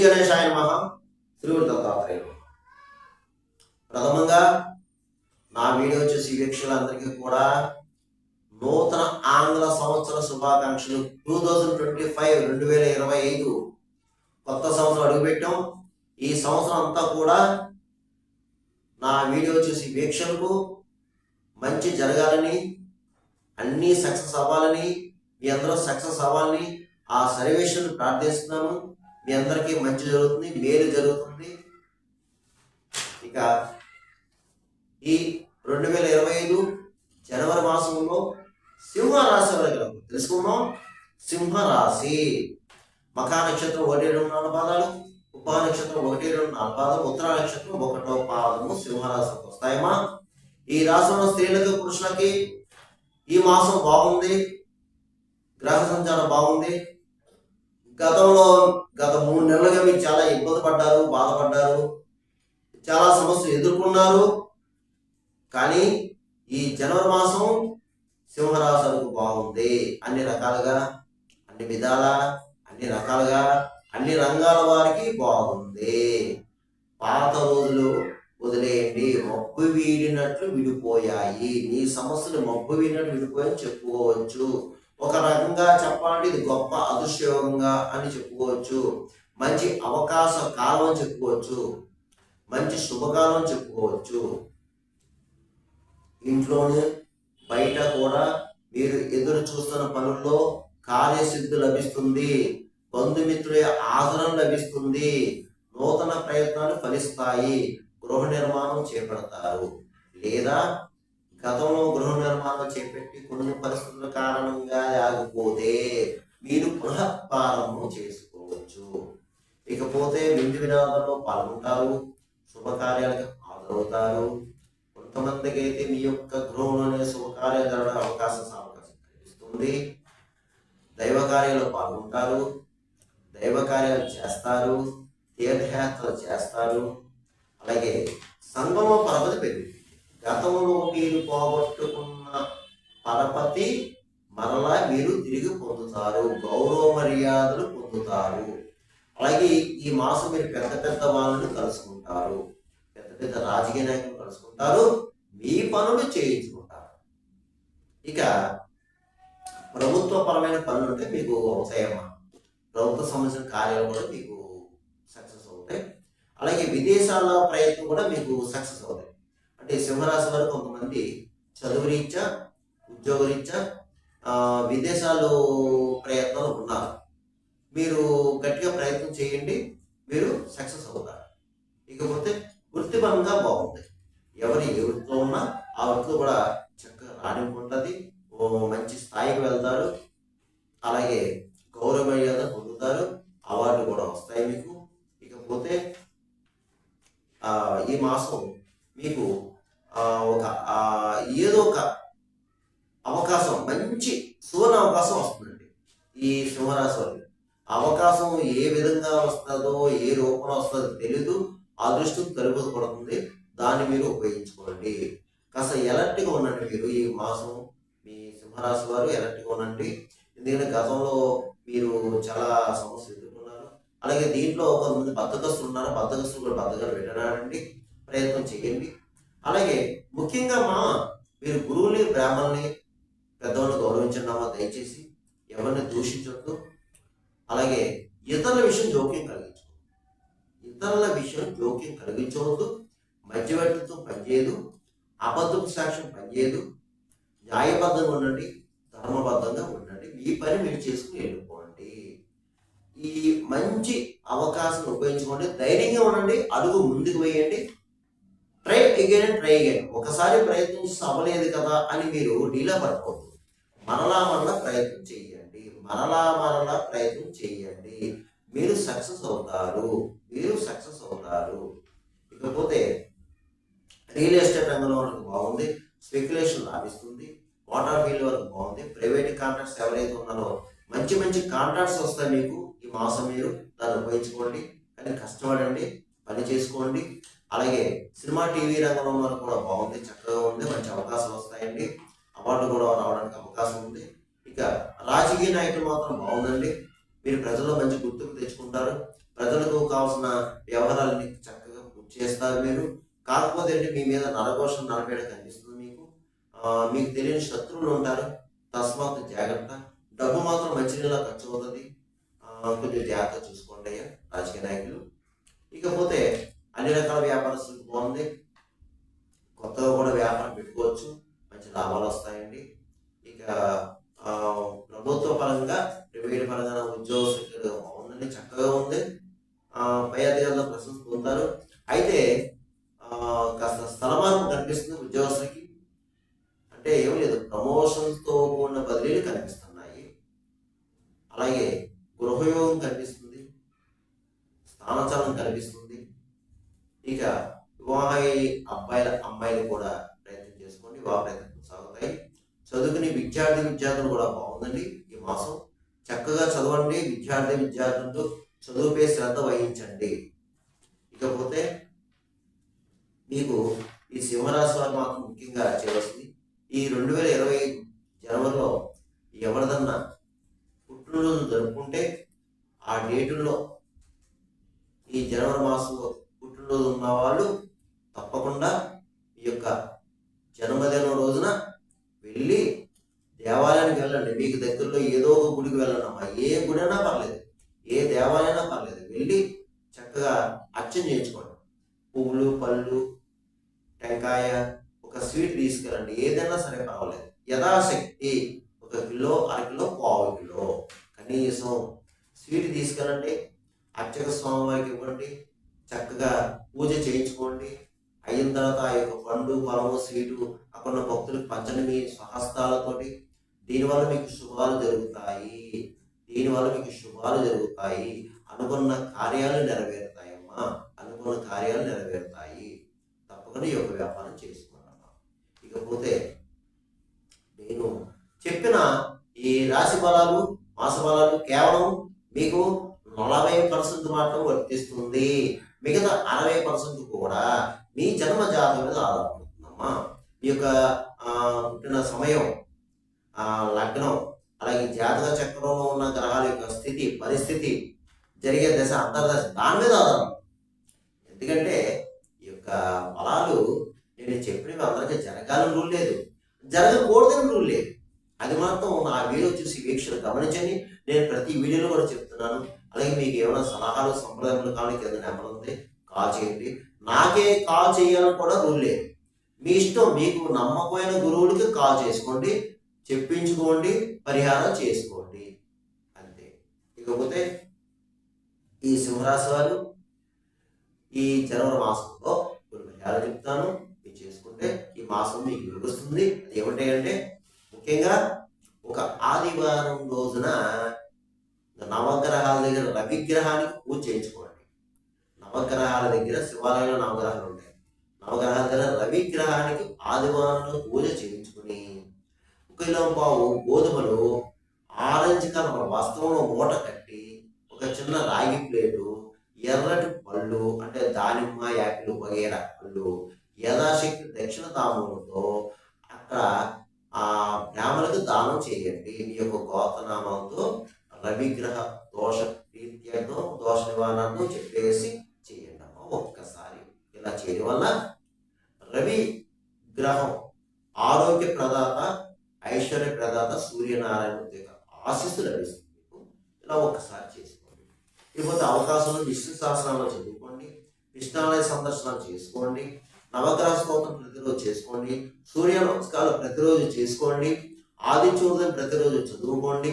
గణేశాయ నమః. శ్రీ దత్తాత్రేయ. ప్రథమంగా నా వీడియో చూసి వీక్షకులందరికీ కూడా నూతన ఆంగ్ల సంవత్సర శుభాకాంక్షలు. 2025 కొత్త సంవత్సరం అడుగుపెట్టాం. ఈ సంవత్సరం అంతా కూడా నా వీడియో చూసి వీక్షకులకు మంచి జరగాలని, అన్నీ సక్సెస్ అవ్వాలని, మీ అందరూ సక్సెస్ అవ్వాలని ఆ సర్వేశ్వరుని ప్రార్థిస్తున్నాను. మీ అందరికీ మంచి జరుగుతుంది, మేలు జరుగుతుంది. ఇక ఈ 2025 జనవరి మాసంలో సింహరాశి వరకు తెలుసుకుందాం. సింహరాశి మఖా నక్షత్రం 1-2-4 పాదాలు, ఉపా నక్షత్రం 1-2-4 పాదాలు, ఉత్తరా నక్షత్రం 1వ పాదము సింహరాశికి వస్తాయమ్మా. ఈ రాశిలో స్త్రీలకు పురుషులకి ఈ మాసం బాగుంది. గ్రహ సంచారం బాగుంది. గత 3 నెలలుగా మీరు చాలా ఇబ్బంది పడ్డారు, బాధపడ్డారు, చాలా సమస్యలు ఎదుర్కొన్నారు. కానీ ఈ జనవరి మాసం సింహరాశులకు బాగుంది. అన్ని రకాలుగా, అన్ని విధాల, అన్ని రకాలుగా, అన్ని రంగాల వారికి బాగుంది. పాత రోజులు వదిలేయండి, మబ్బు వీడినట్లు విడిపోయాయి. మీ సమస్యలు మబ్బు వీడినట్లు విడిపోయాయని చెప్పుకోవచ్చు. ఒక రకంగా చెప్పాలంటే ఇది గొప్ప అదృష్టయోగంగా అని చెప్పుకోవచ్చు. మంచి అవకాశ కాలం అని చెప్పుకోవచ్చు. మంచి శుభకాలం చెప్పుకోవచ్చు. ఇంట్లోనే బయట కూడా మీరు ఎదురు చూస్తున్న పనుల్లో కార్యసిద్ధి లభిస్తుంది. బంధుమిత్రుల ఆదరణ లభిస్తుంది. నూతన ప్రయత్నాలు ఫలిస్తాయి. గృహ నిర్మాణం చేపడతారు. లేదా గతంలో గృహ నిర్మాణం చేపట్టి కొన్ని పరిస్థితుల కారణంగా ఆగిపోతే మీరు పునః ప్రారంభం చేసుకోవచ్చు. ఇకపోతే విందు వినోదాల్లో పాల్గొంటారు. శుభకార్యాలకు హాజరవుతారు. కొంతమందికి అయితే మీ యొక్క గృహంలోనే శుభకార్యాలు జరగడానికి అవకాశం కనిపిస్తుంది. దైవ కార్యాలు పాల్గొంటారు. దైవ కార్యాలు చేస్తారు. తీర్థయాత్రలు చేస్తారు. అలాగే సంగమ పరపతి పెరుగుతుంది. గతంలో మీరు పోగొట్టుకున్న పరపతి మరలా మీరు తిరిగి పొందుతారు. గౌరవ మర్యాదలు పొందుతారు. అలాగే ఈ మాసం మీరు పెద్ద పెద్ద వాళ్ళని కలుసుకుంటారు. పెద్ద పెద్ద రాజకీయ నాయకులు కలుసుకుంటారు. మీ పనులు చేయించుకుంటారు. ఇక ప్రభుత్వపరమైన పనులు అంటే మీకు అవుతాయమ్మా. ప్రభుత్వ సంబంధించిన కార్యాలు కూడా మీకు సక్సెస్ అవుతాయి. అలాగే విదేశాల ప్రయత్నం కూడా మీకు సక్సెస్ అవుతాయి. అంటే సింహరాశి వారు కొంతమంది చదువు రీత్యా, ఉద్యోగ రీత్యా విదేశాలు ప్రయత్నాలు ఉన్నారు. మీరు గట్టిగా ప్రయత్నం చేయండి, మీరు సక్సెస్ అవుతారు. ఇకపోతే వృత్తిపరంగా బాగుంది. ఎవరు ఏ వృత్తిలో ఉన్నా ఆ వృత్తిలో కూడా చక్కగా రాణింపు ఉంటుంది. మంచి స్థాయికి వెళ్తారు. అలాగే గౌరవ మర్యాద పొందుతారు. అవార్డులు కూడా వస్తాయి మీకు. ఇకపోతే ఈ మాసం మీకు ఏదో ఒక అవకాశం, మంచి సువర్ణ అవకాశం వస్తుందండి. ఈ సింహరాశి వారికి అవకాశం ఏ విధంగా వస్తుందో, ఏ రూపంలో వస్తుందో తెలీదు. అదృష్టం తలుపు పడుతుంది. దాన్ని మీరు ఉపయోగించుకోండి. కాస్త ఎలర్ట్గా ఉండండి. మీరు ఈ మాసం మీ సింహరాశి వారు ఎలర్ట్గా ఉండండి. ఎందుకంటే గతంలో మీరు చాలా సమస్యలు ఎదుర్కొన్నారు. అలాగే దీంట్లో కొంతమంది బద్ధకస్తులు ఉన్నారు. బద్ధకస్తులు కూడా బద్ధకాలు పెట్టడానికి ప్రయత్నం చేయండి. అలాగే ముఖ్యంగా మీరు గురువుని, బ్రాహ్మణుని, పెద్దవాళ్ళని గౌరవించండి. దయచేసి ఎవరిని దూషించొద్దు. అలాగే ఇతరుల విషయం జోక్యం కలిగించవద్దు. మధ్యవర్తితో పనిచేయదు. అబద్ధపు సాక్ష్యం పనిచేయదు. న్యాయబద్ధంగా ఉండండి, ధర్మబద్ధంగా ఉండండి. మీ పని మీరు చేసుకుని వెళ్ళిపోండి. ఈ మంచి అవకాశం ఉపయోగించుకోండి. ధైర్యంగా ఉండండి. అడుగు ముందుకు వేయండి. Try again. ఒకసారి ప్రయత్నించి అవ్వలేదు కదా అని మీరు డీలా పడుకోవద్దు. మరలా ప్రయత్నం చేయండి. మరలా ప్రయత్నం చేయండి. మీరు సక్సెస్ అవుతారు. ఇకపోతే రియల్ ఎస్టేట్ రంగంలో వరకు బాగుంది. స్పెక్యులేషన్ లాభిస్తుంది. వాటర్ ఫీల్డ్ వరకు బాగుంది. ప్రైవేట్ కాంట్రాక్ట్స్ ఎవరైతే ఉన్నారో మంచి కాంట్రాక్ట్స్ వస్తాయి మీకు. ఈ మాసం మీరు దాన్ని ఉపయోగించుకోండి. కానీ కష్టపడండి, పని చేసుకోండి. అలాగే సినిమా, టీవీ రంగంలో వరకు కూడా బాగుంది, చక్కగా ఉంది. మంచి అవకాశాలు వస్తాయండి. అవార్డు కూడా రావడానికి అవకాశం ఉంది. ఇక రాజకీయ నాయకులు మాత్రం బాగుందండి. మీరు ప్రజల్లో మంచి గుర్తింపు తెచ్చుకుంటారు. ప్రజలకు కావాల్సిన వ్యవహారాలని చక్కగా పూర్తి చేస్తారు మీరు. కాకపోతే అంటే మీ మీద నరఘోషం నరపేయడం కనిపిస్తుంది మీకు. మీకు తెలియని శత్రువులు ఉంటారు, తస్మాత్ జాగ్రత్త. డబ్బు మాత్రం మంచినీళ్ళ ఖర్చు అవుతుంది, కొంచెం జాగ్రత్త చూసుకోండి అయ్యా రాజకీయ నాయకులు. ఇకపోతే అన్ని రకాల వ్యాపారస్తులకు బాగుంది, కొత్తగా కూడా వ్యాపారం పెట్టుకోవచ్చు, మంచి లాభాలు వస్తాయండి. ఇక ప్రభుత్వ పరంగా ప్రైవేట్ పరంగా ఉద్యోగస్తులు బాగుందండి, చక్కగా ఉంది. పై అధికారుల ప్రశంస పొందుతారు. అయితే కాస్త స్థలమానం కనిపిస్తుంది ఉద్యోగస్తులకి. అంటే ఏం లేదు, ప్రమోషన్తో కూడిన బదిలీలు కనిపిస్తున్నాయి. అలాగే గృహయోగం కనిపిస్తుంది, స్థానచలనం కనిపిస్తుంది. ఇక వివాహ అమ్మాయిలు కూడా ప్రయత్నం చేసుకోండి, వివాహ ప్రయత్నం సాగుతాయి. చదువుకునే విద్యార్థులు కూడా బాగుందండి ఈ మాసం. చక్కగా చదవండి, విద్యార్థులతో చదువుపై శ్రద్ధ వహించండి. ఇకపోతే మీకు ఈ సింహరాశి వారు మాత్రం ముఖ్యంగా చేయవలసింది, ఈ 2020 జనవరిలో ఎవరిదన్నా పుట్టినరోజు జరుపుకుంటే ఆ డేటుల్లో ఈ జనవరి మాసంలో పుట్టినరోజు ఉన్న వాళ్ళు తప్పకుండా ఈ యొక్క జన్మదినం రోజున వెళ్ళి దేవాలయానికి వెళ్ళండి. మీకు దగ్గరలో ఏదో ఒక గుడికి వెళ్ళండి అమ్మా, ఏ గుడి అయినా పర్లేదు, ఏ దేవాలయమైనా పర్లేదు, వెళ్ళి చక్కగా అర్చన చేయించుకోండి. పువ్వులు, పళ్ళు, టెంకాయ, ఒక స్వీట్ తీసుకెళ్ళండి, ఏదైనా సరే పర్వాలేదు. యథాశక్తి 1 కిలో, 1/2 కిలో, పావు కిలో కనీసం స్వీట్ తీసుకెళ్ళండి. అర్చక స్వామివారికి ఇవ్వండి, చక్కగా పూజ చేయించుకోండి. అయిన తర్వాత ఆ యొక్క పండు, పొలము, స్వీటు అక్కడ ఉన్న భక్తులకు పంచండి మీ స్వహస్తాలతోటి. దీనివల్ల మీకు శుభాలు జరుగుతాయి, అనుకున్న కార్యాలు నెరవేరుతాయమ్మా, అనుకున్న కార్యాలు నెరవేరుతాయి. తప్పకుండా ఈ యొక్క వ్యాపారం చేసుకున్నాను. ఇకపోతే నేను చెప్పిన ఈ రాశి ఫలాలు, మాస ఫలాలు కేవలం మీకు 40% మాత్రం వర్తిస్తుంది. మిగతా 60% కూడా మీ జన్మ జాతకం మీద ఆధారపడుతుందమ్మా. మీ యొక్క పుట్టిన సమయం, లగ్నం, అలాగే జాతక చక్రంలో ఉన్న గ్రహాల యొక్క స్థితి, పరిస్థితి, జరిగే దశ, అంతర్దశ, దాని మీద ఆధారం. ఎందుకంటే ఈ యొక్క ఫలాలు నేను చెప్పినవి అందరికీ జరగాలని రూల్ లేదు, జరగకూడదని రూల్ లేదు. అది మాత్రం నా వీడియో చూసి వీక్షలు గమనించండి. నేను ప్రతి వీడియోలో కూడా చెప్తున్నాను. అలాగే మీకు ఏమైనా సలహాలు, సంప్రదాయాలు కావాలి, కింద నెంబర్ ఉంది, కాల్ చేయండి. నాకే కాల్ చేయాలని కూడా రూల్ లేదు, మీ ఇష్టం. మీకు నమ్మకమైన గురువులకి కాల్ చేసుకోండి, చెప్పించుకోండి, పరిహారం చేసుకోండి, అంతే. ఇకపోతే ఈ సింహరాశి వారు ఈ జనవరి మాసంలో కొన్ని పరిహారాలు చెప్తాను, మీరు చేసుకుంటే ఈ మాసం మీకు విలువస్తుంది. అది ఏమిటంటే ముఖ్యంగా ఒక ఆదివారం రోజున నవగ్రహాల దగ్గర రవిగ్రహానికి పూజ చేయించుకోండి. నవగ్రహాల దగ్గర శివాలయంలో నవగ్రహాలు ఉంటాయి, నవగ్రహాల దగ్గర రవిగ్రహానికి ఆదివారంలో పూజ చేయించుకుని 1 కిలో పావు గోధుమలు ఆరెంజ్ కలర్ వస్త్రంలో మూట కట్టి, ఒక చిన్న రాగి ప్లేటు, ఎర్రటి పళ్ళు అంటే దానిమ్మ, యాపిల్ వగేరా పళ్ళు, యథాశక్తి దక్షిణ తాంబూలంతో అక్కడ ఆ బ్రాహ్మణులకు దానం చేయండి. మీ యొక్క గోత్రనామంతో రవిగ్రహ దోష ప్రీత్యర్థం, దోష నివారణతో చెప్పేసి చేయండి అమ్మ. ఒక్కసారి ఇలా చేయడం వల్ల రవి గ్రహం ఆరోగ్య ప్రదాత, ఐశ్వర్య ప్రదాత సూర్యనారాయణ యొక్క ఆశీస్సు లభిస్తుంది మీకు. ఇలా ఒక్కసారి చేసుకోండి. ఇకపోతే అవకాశంలో విష్ణు సహస్రనామాలు చదువుకోండి, కృష్ణాలయ సందర్శనాలు చేసుకోండి, నవగ్రహ స్తోత్రం ప్రతిరోజు చేసుకోండి, సూర్య నమస్కారాలు ప్రతిరోజు చేసుకోండి, ఆదిత్యోదయం ప్రతిరోజు చదువుకోండి.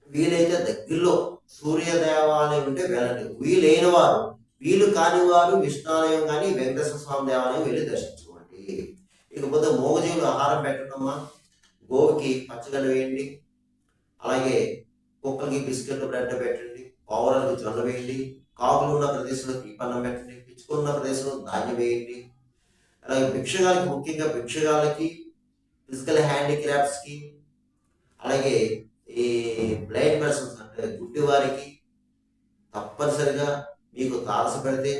వీలైతే దగ్గరలో సూర్య దేవాలయం ఉంటే వెళ్ళండి. వీలైన వారు, వీలు కాని వారు విష్ణాలయం కానీ వెంకటేశ్వర స్వామి దేవాలయం వెళ్ళి దర్శించుకోండి. ఇకపోతే మోగజీవులు ఆహారం పెట్టడమ్మా, గోవుకి పచ్చగడ్డ వేయండి, అలాగే కుక్కలకి బిస్కెట్లు బ్రెడ్ పెట్టండి, పావురాలకు జొన్న వేయండి, కాకులు ఉన్న ప్రదేశంలో దీపన్నం పెట్టండి, పిచ్చుకున్న ప్రదేశంలో ధాన్యం వేయండి. అలాగే భిక్షగాలకి, ముఖ్యంగా భిక్షగాలకి, ఫిజికల్ హ్యాండిక్రాఫ్ట్స్కి, అలాగే ఈ బ్లైండ్ పర్సన్స్ అంటే గుడ్డి వారికి తప్పనిసరిగా మీకు తారస పెడితే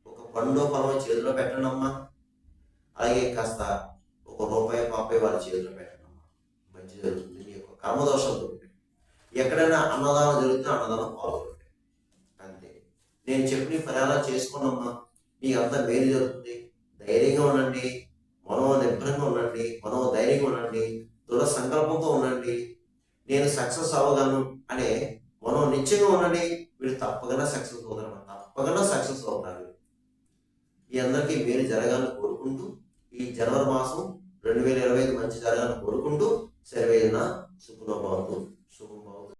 ఒక పండు పొలం చేతిలో పెట్టండి అమ్మా. అలాగే కాస్త ₹1 ₹50 వారి చేతిలో పెట్టండి అమ్మా, మంచి జరుగుతుంది. మీ యొక్క కర్మదోషాలు దొరుకుతాయి. ఎక్కడైనా అన్నదానం జరిగితే అన్నదానం పాల్గొంటాయి, అంతే. నేను చెప్పిన పని అలా చేసుకోండమ్మా, మీకు అంతా మేలు జరుగుతుంది, ధైర్యంగా ఉండండి, మనోనిబ్బరంగా ఉండండి, మనోధైర్యంగా ఉండండి, దృఢ సంకల్పంతో ఉండండి, నేను సక్సెస్ అవ్వగలను అనే నిశ్చయంగా ఉండండి. వీళ్ళు తప్పకుండా సక్సెస్ అవుతారు, తప్పకుండా సక్సెస్ అవుతారు. మీ అందరికీ మేలు జరగాలని కోరుకుంటూ, ఈ జనవరి మాసం 2025 మంచి జరగాలని కోరుకుంటూ, సర్వేజన సుఖనో భవంతు, శుభం భవంతు.